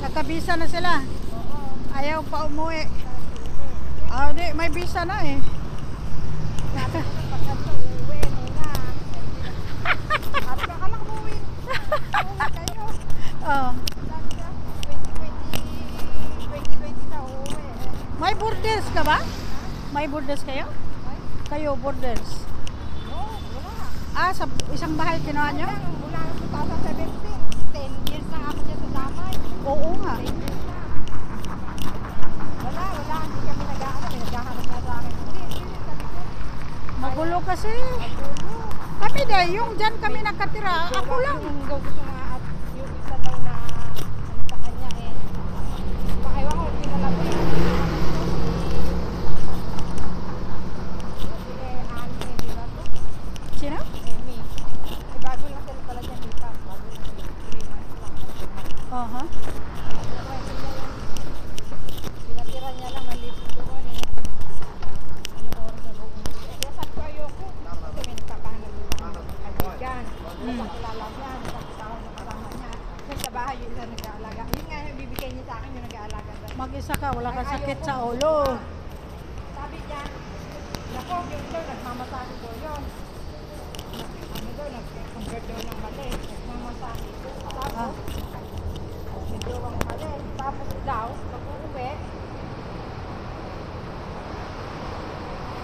Nagka-visa na sila. Ayaw pa umuwi. Di, may visa na eh. Oh. May borders ka ba? May borders kayo? Kayo borders? Sa isang bahay kinuha nyo? Mula 2017, 10 years na ako dyan sa damay. Oo nga. Wala, hindi kami naghahanap na sa akin. Hindi, sabi ko. Magulo kasi. Magulo. Kami dahil yung dyan kami nakatira. Ako lang. Yung daw gusto nga at yung isa daw na ano sa kanya eh. Ewan ko, pinalabo yun. Sino? Amy. Bago lang sila pala dyan dito. Bago lang sila. 3 months lang. Aha. Pinatira niya lang maliit doon eh. Anong oras na buong mundo. Kaya sabi ko ayoko. Kasi may nagpapahanap doon ng kaibigan. Nakakilala niya, nakakitawa ng kasama niya. Kasi sa bahay yung isa nag-aalaga. Yun nga yung bibigay niya sa akin yung nag-aalaga. Mag-isa ka, wala ka sakit sa ulo. Sabi niya, nako, yung daw, nagmamasahe daw yun. Ano daw, nag-convert daw ng mali. Nagmamasahe. Tapos, medyo ang mali. Tapos daw, pag-uwi,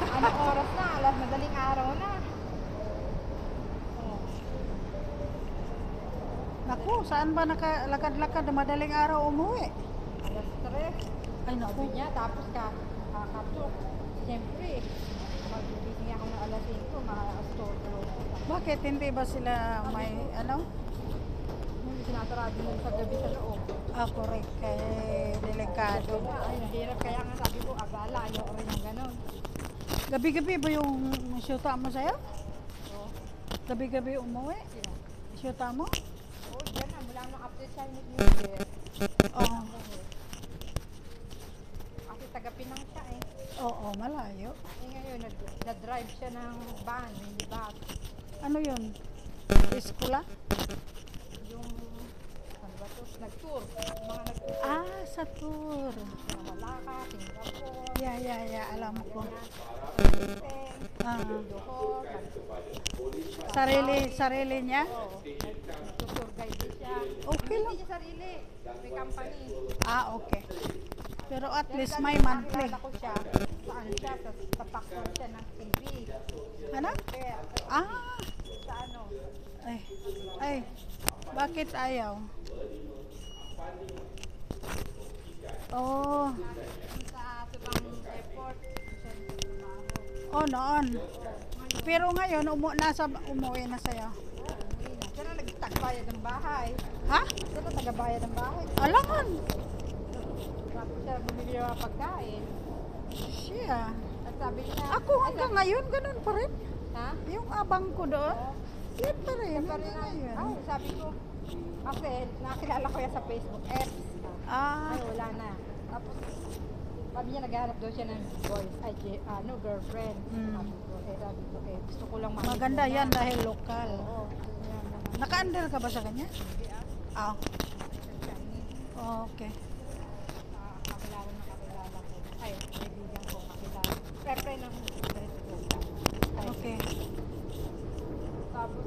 anong oras na? Alas madaling araw na. Oh. Naku, saan ba nakalakad-lakad na madaling araw umuwi? Alas 3. Ay Sabi naku. niya, tapos kakatok. Siyempre, mag-gising ako ng alas 5, mga-store. Bakit hindi ba sila may ano? Hindi sinasarado mo sa gabi sa loob. Correct. Delikado. Ay, nahirap. Kaya nga sabi ko, abala, ayoko rin yung ganon. Gabi-gabi ba yung syuta mo sa'yo? Oo. Gabi-gabi umuwi? Sila. Syuta mo? Oo, dyan na. Mula nung after Chinese New Year. Oo. Kasi taga-Pinang siya eh. Oo, malayo. Eh ngayon, nag-drive siya ng van, minibus. Ano yun? Iskula? Yung, ano ba to? Nag-tour. Mga nag-tour. Sa tour. Mga Malacca, Singapore. Yeah. Alam ko. Philippines, Ah, Johor, sarili niya? Oo. Nag-tour guide din siya. Okay lang. Hindi niya sarili. May company. Okay. Pero at Dahil least dati may monthly. nakilala ko siya. Saan siya? Sa pakwan siya ng TV. Ano? Kaya, sa ano? Ay, bakit ayaw? Oh, Sa Subang Airport. Siya nagtatrabaho. noon. Pero ngayon, umuwi na sa'yo. Hindi na. Siya na nagtagbayad ng bahay. Ha? Siya na tagabayad ng bahay. Alangan. Tapos siya bumili ng mga pagkain. Siya. At sabi niya, Ako hanggang ngayon, ganun pa rin. ha? Yung abang ko doon, Oo. yan pa rin. Pa rin hanggang ngayon. sabi ko, kasi nakilala ko yan sa Facebook apps. Ay, wala na. Tapos, sabi niya naghahanap daw siya ng girlfriend. Mm. Sabi ko, gusto ko lang Maganda yan dahil lokal. Oo. Yan naman. Naka-under ka ba sa kanya? Hindi Okay. kakilala ko. Ay, kaibigan ko, kakilala. Friend ng friend ko. Okay. Tapos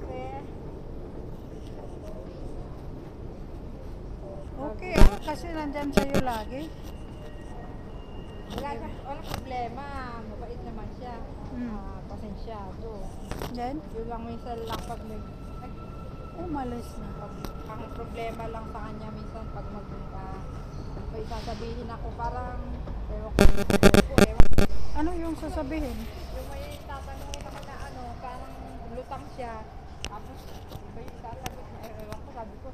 Okay, kasi nandyan sa'yo lagi. walang problema. Mabait naman siya. Pasensyado. Then, Yun lang minsan lang pag umalis na. ang problema lang sa kanya minsan pag may sasabihin ako parang ewan ko. Ano yung sasabihin? Yung may tatanungin ako na parang lutang siya. Tapos iba yung sasagot na ewan ko, sabi ko.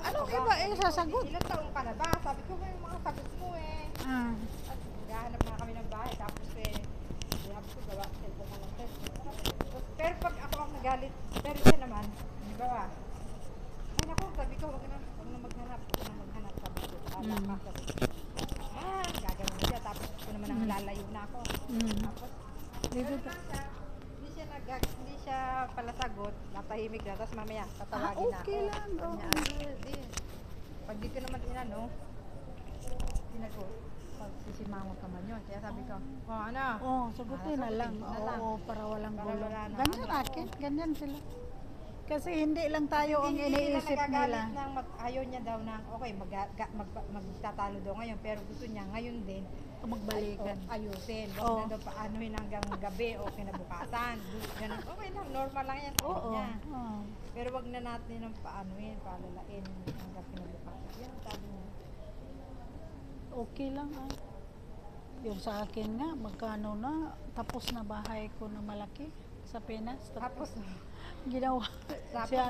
Anong iba sasagot? Ilang taon ka na ba? Sabi ko, may mga sagot mo eh. At naghahanap na kami ng bahay. Tapos sabi ko, gawa sa cellphone ko lang. Pero pag ako ang nagalit, pero siya naman, di ba ba? Ay naku, sabi ko, wag na maghanap. Sabi ko, ala ka. Sabi ko, gagawin na siya. Tapos ito naman ang lalayo na ako. Tapos, Dito pero lang siya, hindi siya pala sagot, natahimik na. Tapos mamaya, tatawagin na ako. okay lang. Sabi niya, di. Pag di ko naman Tinago, pagsisimangot naman yun. Kaya sabi ko, ano? Oh, sagutin na lang. Oo, para walang Para gulo. wala na, Ganyan ano, akin, ganyan sila. Kasi hindi lang tayo ang iniisip nila. Ayaw niya daw ng, okay, magtatalo daw ngayon, pero gusto niya ngayon din, Magbalikan. ayusin. Oo. Huwag na daw paanohin hanggang gabi o kinabukasan. Ganun. Okay lang, normal lang yan. Sabi Oo. niya. Oo. Pero wag na natin ang paanohin, palalain hanggang kinabukasan. Yan, sabi niya. Okay lang ah. Yung sa akin nga, magkano na, tapos na bahay ko na malaki sa Pinas. Tapos, Ginawa Tapos siya